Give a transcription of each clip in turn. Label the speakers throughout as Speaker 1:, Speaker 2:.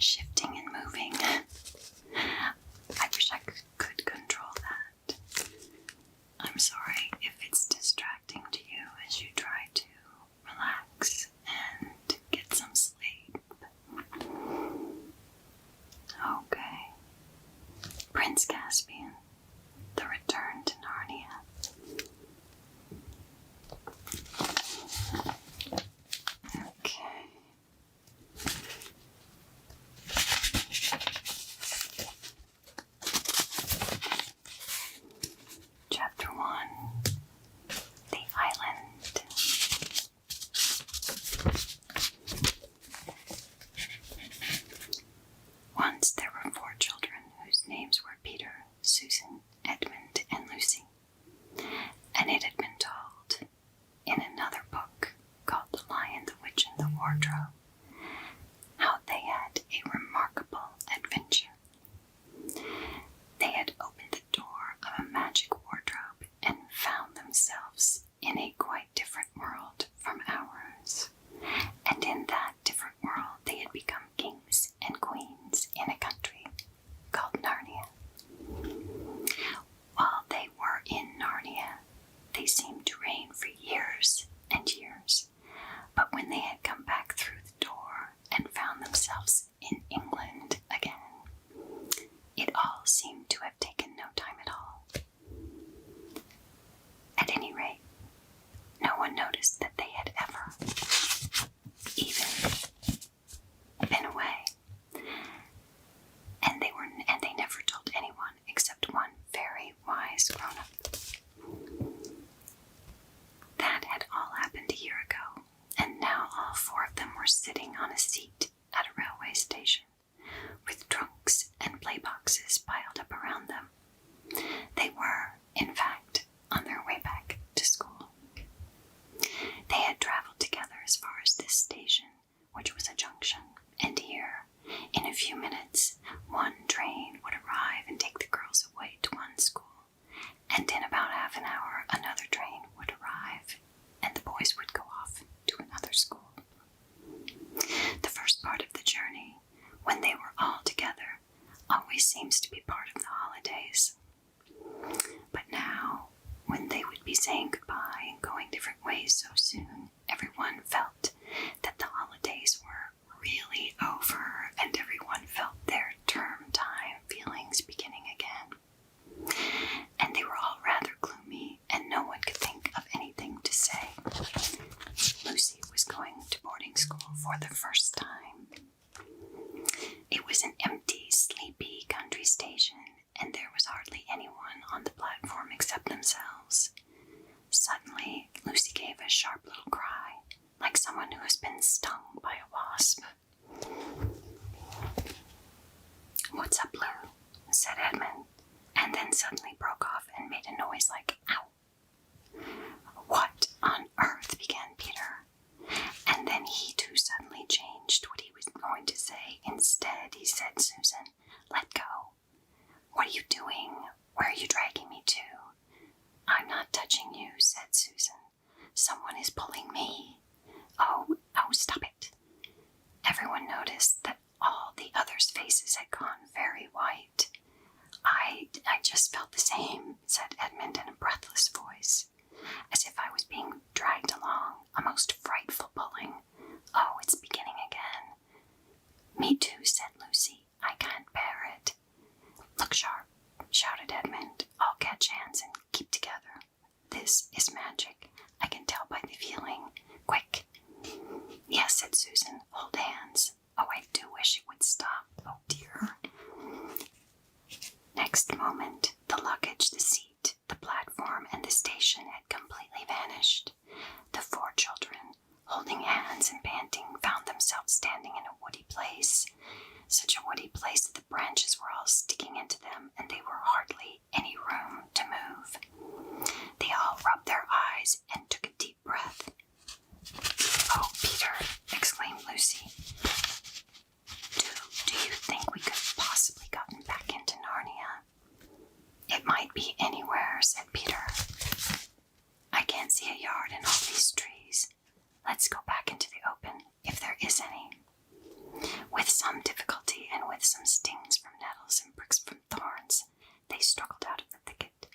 Speaker 1: shifting and moving. I wish I could control that. I'm sorry if it's distracting to you as you try to relax and get some sleep. Okay. Prince Caspian, The Return to Narnia. Okay. Chapter 1, The Island. Once there were 4 children whose names were Peter, Susan, Edmund, and Lucy. And it had been told in another book called The Lion, the Witch, and the Wardrobe how they had a remarkable adventure. They had opened the door of a magic wardrobe and found themselves in a quite different world from ours. And in that different world they had become kings and queens in a country called Narnia. While they were in Narnia, they seemed to reign for years and years. But when they had come back through the door and found themselves in England again, it all seemed to have taken no time at all. At any rate, no one noticed that they had ever even been away. And they never told anyone except one very wise grown-up. That had all happened a year ago, and now all 4 of them were sitting on a seat at a railway station, with trunks and playboxes piled up around them. They were, in fact, on their way back to school. They had traveled together as far as this station, which was a junction, and here, in a few minutes, one train would arrive and take the girls away to one school, and in about half an hour another train would arrive, and the boys would go off to another school. The first part of the journey, when they were all together, always seems to be part of the holidays. But now, when they would be saying goodbye and going different ways so soon, everyone felt that the holidays were really over, and everyone felt their term time feelings beginning again. And they were all rather gloomy, and no one could think of anything to say. Lucy was going to boarding school for the first time. It was an empty, sleepy country station, and there was hardly anyone on the platform except themselves. Suddenly, Lucy gave a sharp little cry, like someone who has been stung by a wasp. "What's up, Lou?" said Edmund, and then suddenly broke off and made a noise like "ow." "What on earth?" began Peter, and then he too suddenly changed what he was going to say. Instead, he said, "Susan, let go. What are you doing? Where are you dragging me to?" "I'm not touching you," said Susan. "Someone is pulling me." Oh, stop it." Everyone noticed that all the others' faces had gone very white. I just felt the same," said Edmund in a breathless voice, "as if I was being dragged along, a most frightful pulling. Oh, it's beginning again." "Me too," said Lucy. "I can't bear it." "Look sharp," shouted Edmund. "All catch hands and keep together. This is magic. I can tell by the feeling. Quick." "Yes," said Susan. "Hold hands. Oh, I do wish it would stop. Oh, dear." Next moment, the luggage, the seat, the platform, and the station had completely vanished. The 4 children, holding hands and panting, found themselves standing in a woody place. Such a woody place that the branches were all sticking into them, and they were hardly any room to move. They all rubbed their eyes and took a deep breath. "Oh, Peter," exclaimed Lucy. Do you think we could have possibly gotten back into Narnia?" "It might be anywhere," said Peter. "I can't see a yard in all these trees. Let's go back into the open, if there is any." With some difficulty, with some stings from nettles and pricks from thorns, they struggled out of the thicket.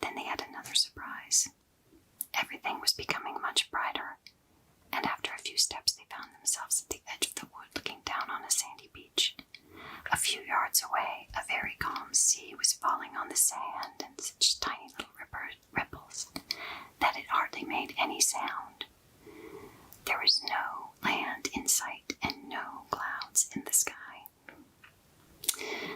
Speaker 1: Then they had another surprise. Everything was becoming much brighter, and after a few steps they found themselves at the edge of the wood looking down on a sandy beach. A few yards away, a very calm sea was falling on the sand in such tiny little ripples that it hardly made any sound. There was no land in sight and no clouds in the sky.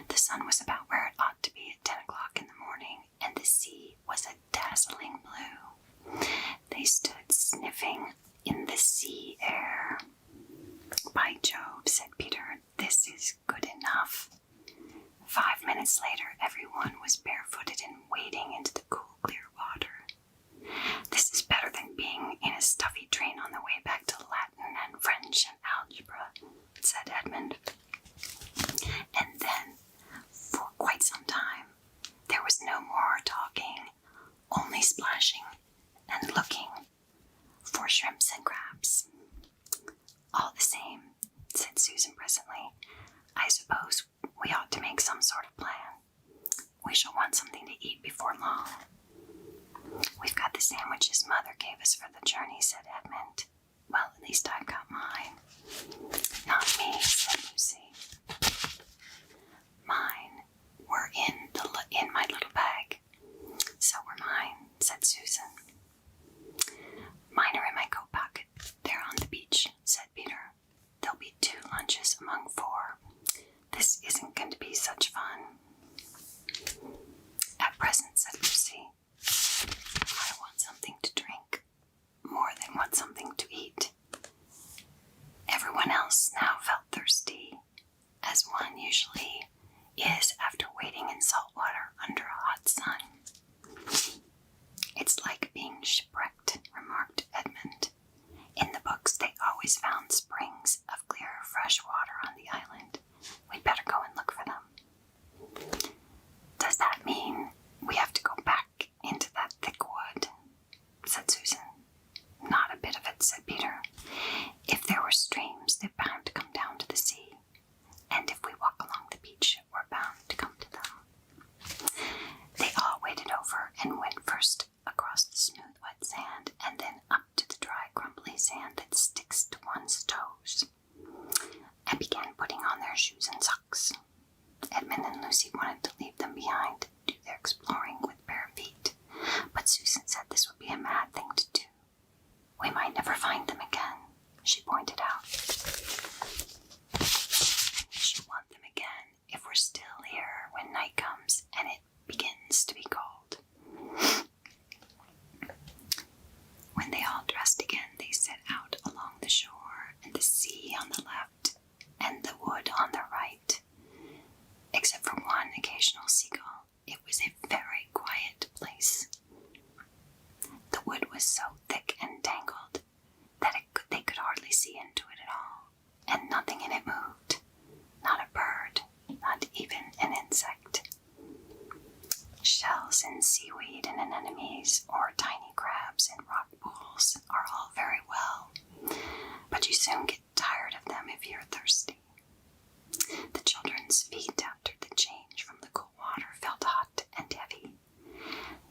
Speaker 1: The sun was about where it ought to be at 10 o'clock in the morning, and the sea was a dazzling blue. They stood sniffing in the sea air. "By Jove," said Peter, "this is good enough." 5 minutes later, everyone was barefooted and wading into the cool, clear water. "This is better than being in a stuffy train on the way back to Latin and French and algebra," said Edmund. And then, for quite some time, there was no more talking, only splashing and looking for shrimps and crabs. "All the same," said Susan presently, "I suppose we ought to make some sort of plan. We shall want something to eat before long." "We've got the sandwiches Mother gave us for the journey," said Edmund. "Well, at least I've got mine." "Not me," said Lucy. "Mine were in my little bag." "So were mine," said Susan. "Mine are in my coat pocket. They're on the beach," said Peter. "There'll be 2 lunches among 4. This isn't going to be such fun." "At present," said Lucy, "I want something to drink more than want something to eat." Everyone else now felt thirsty, as one usually is after wading in salt water under a hot sun. "It's like being shipwrecked," remarked Edmund. "In the books they always found springs of clear, fresh water on the island. We'd better go and look for them." "Does that mean we have to go back into that thick wood?" said Susan. "Not a bit of it," said Peter. "If there were streams, they're bound to come down to the sea. And if we walk along the beach, we're bound to come to them." They all waded over and went first across the smooth, wet sand, and then up to the dry, crumbly sand that sticks to one's toes, and began putting on their shoes and socks. Edmund and Lucy wanted to leave them behind to do their exploring with bare feet, but Susan said this would be a mad thing to do. "We might never find them again," she pointed out. "We shall want them again if we're still here when night comes and it begins to be cold." When they all dressed again, they set out along the shore, and the sea on the left and the wood on the right. Except for one occasional seagull, it was a very quiet place. The wood was so thick and tangled that they could hardly see into it at all, and nothing in it moved. Not a bird, not even an insect. Shells and seaweed and anemones, or tiny crabs and rock pools, are all very well, but you soon get tired of them if you're thirsty. The children's feet, after the change from the cool water, felt hot and heavy.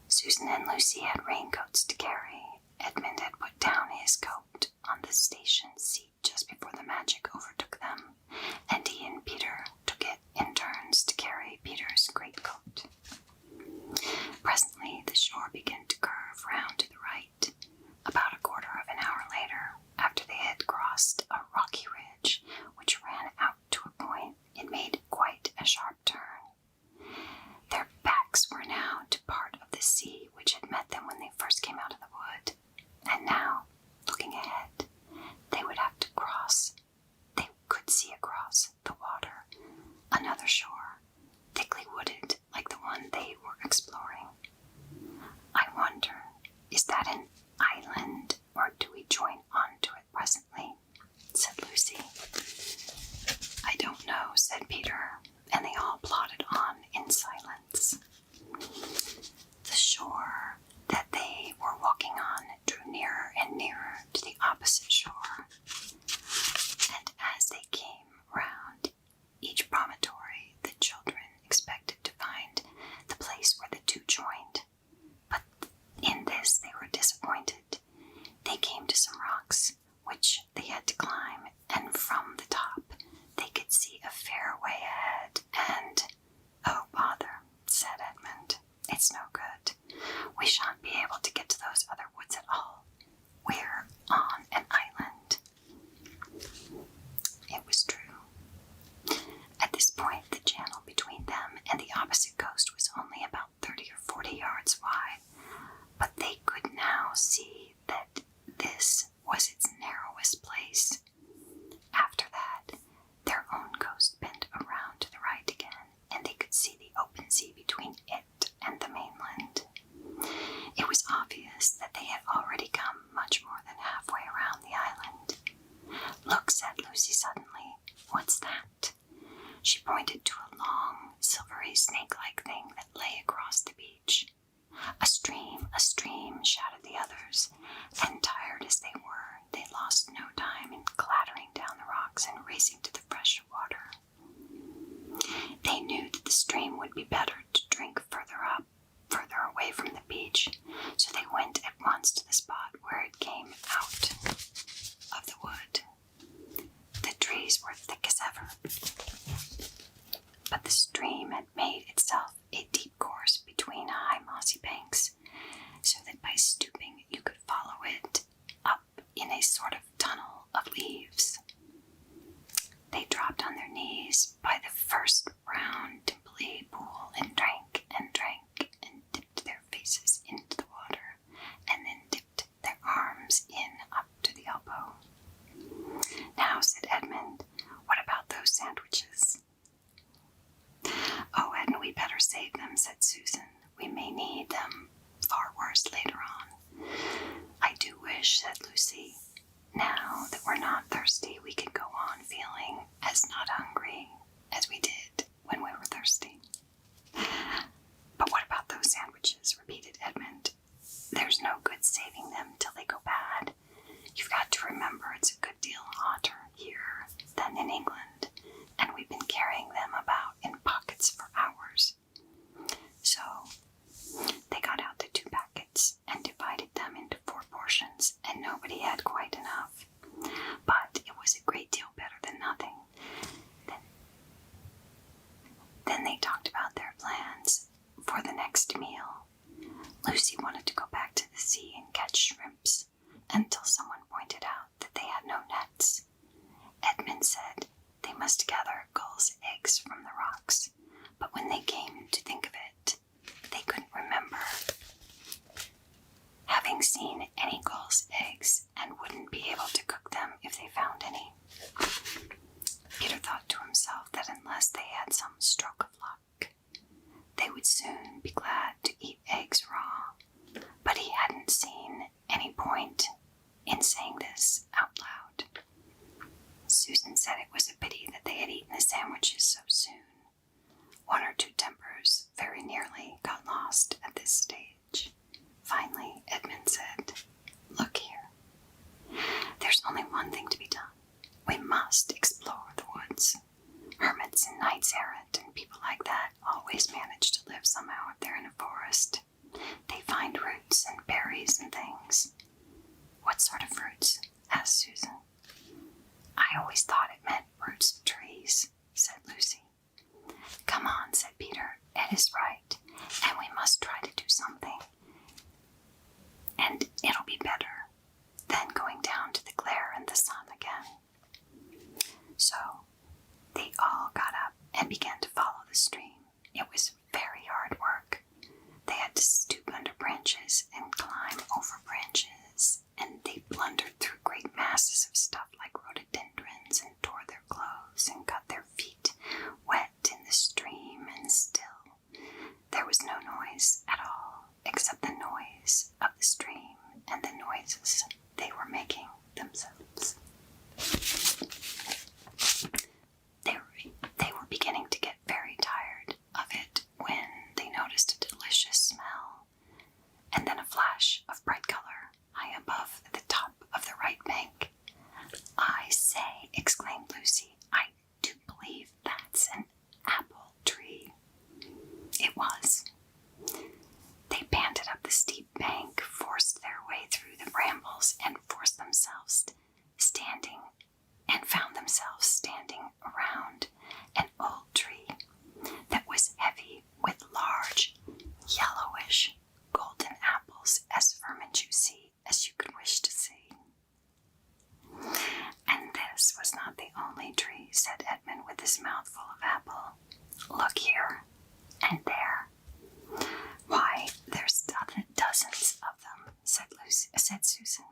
Speaker 1: Susan and Lucy had raincoats to carry. Edmund had put down his coat on the station seat just before the magic overtook them, and he and Peter took it in turns to carry Peter's greatcoat. Presently the shore began to curve round to the right. About a quarter of an hour later, after they had crossed a way ahead and, "Oh, bother," said Edmund. "It's no good. We shan't be able to get to those other woods at all. We're on an island." It was true. At this point, the channel between them and the opposite coast was only about 30 or 40 yards wide, but they could now see that this was its narrowest place. After that, their own coast bent around to the right again, and they could see the open sea between it and the mainland. It was obvious that they had already come much more than halfway around the island. "Look," said Lucy suddenly. "What's that?" She pointed to a long, silvery, snake-like thing that lay across the beach. "A stream, a stream," shouted the others, and tired as they were, they lost no time in clattering down the rocks and racing to the fresh water. They knew that the stream would be better to drink further away from the beach, so they went at once to the spot where it came out of the wood. The trees were thick as ever, but the stream had made itself a deep course between high mossy banks, so that by stooping you could follow it up in a sort of tunnel of leaves. They dropped on their knees by the first round dimply pool and drank and dipped their faces into the water, and then dipped their arms in up to the elbow. "Now," said Edmund, "what about those sandwiches?" "Oh, hadn't we better save them?" said Susan. "We may need them far worse later on." "I do wish," said Lucy, "now that we're not thirsty, we could go on feeling as not hungry as we did when we were thirsty." "But what about those sandwiches?" repeated Edmund. "There's no good saving them till they go bad. You've got to remember it's a good deal hotter here than in England, and we've been carrying them about in pockets for hours." So they got out the 2 packets and divided them into 4 portions, and nobody had quite enough. But it was a great deal better than nothing. Then they talked about their plans for the next meal. Lucy wanted to go back to the sea and catch shrimps, until someone pointed out that they had no nets. Edmund said they must gather gulls' eggs from the rocks, but when they came to think of it, they couldn't remember having seen any gulls' eggs and wouldn't be able to cook them if they found any. Peter thought to himself that unless they had some stroke of luck, they would soon be glad to eat eggs raw, but he hadn't seen any point in saying this out loud. Susan said it was a pity that they had eaten the sandwiches so soon. 1 or 2 tempers very nearly got lost at this stage. Finally, Edmund said, "Look here. There's only one thing to be done. We must explore the woods. Hermits and knights errant and people like that always manage to live somehow up there in a forest. They find roots and berries and things." "What sort of roots?" asked Susan. "I always thought it meant roots of trees," said Lucy. "Come on," said Peter. "Ed is right, and we must try to do something. And it'll be better than going down to the glare and the sun again." So they all got up and began to follow the stream. It was very hard work. They had to stoop under branches and climb over branches, and they blundered through great masses of stuff like rhododendrons and tore their clothes and got their feet wet in the stream, and still there was no noise at all except the noise of the stream and the noises they were making themselves. They were beginning to get very tired, of apple. Look here and there. Why, there's dozens of them, said Susan,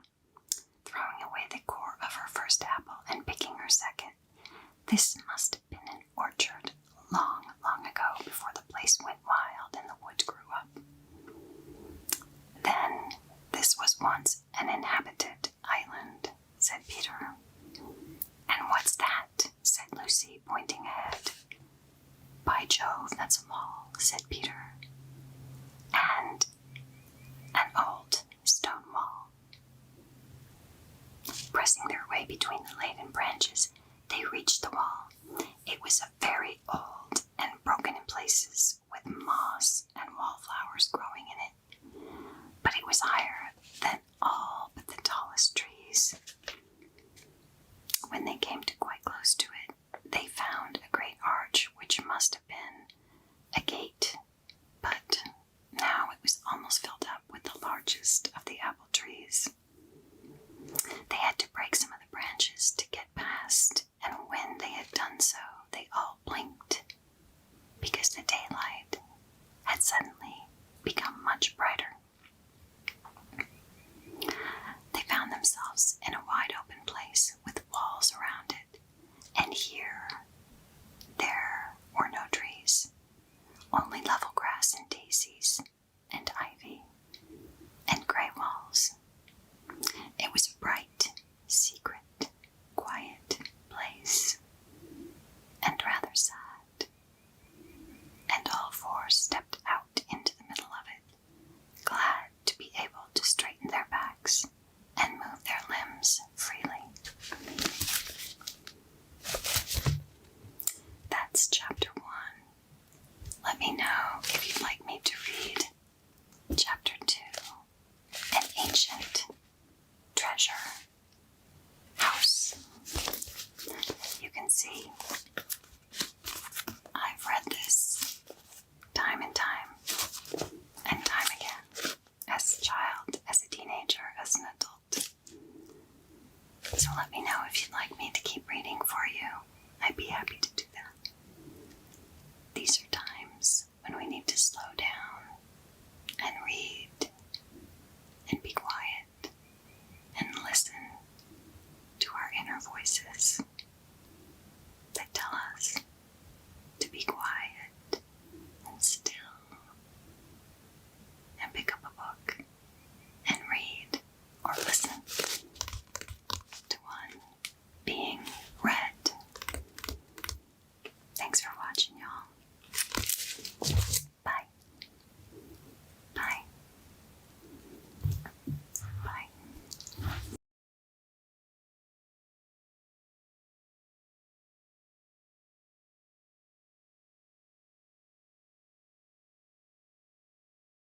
Speaker 1: throwing away the core of her first apple and picking her second. This must have been an orchard long, long ago, before the place went wild and the woods grew up. Then this was once an inhabited island, said Peter. And what's that? Said Lucy, pointing ahead. By Jove, that's a wall, said Peter. And an old stone wall. Pressing their way between the laden branches, they reached the wall. It was a very old and broken in places, with moss and wallflowers growing in it. But it was higher than all but the tallest trees. When they came to quite close to it, they found a great arch which must have been a gate, but now it was almost filled up with the largest of the apple trees. They had to break some of the branches to get past, and when they had done so, they all blinked, because the daylight had suddenly become much brighter. They found themselves in a wide open place with walls around it, and here there were no trees, only level grass and daisies and ivy and gray walls. It was a bright, secret, quiet place, and rather sad. And all four stepped out into the middle of it, glad to be able to straighten their backs and move their limbs freely. That's chapter 1. Let me know if you'd like me to read chapter 2, An Ancient Treasure House. You can see I've read this time and time and time again, as a child, as a teenager, as an adult. So let me know if you'd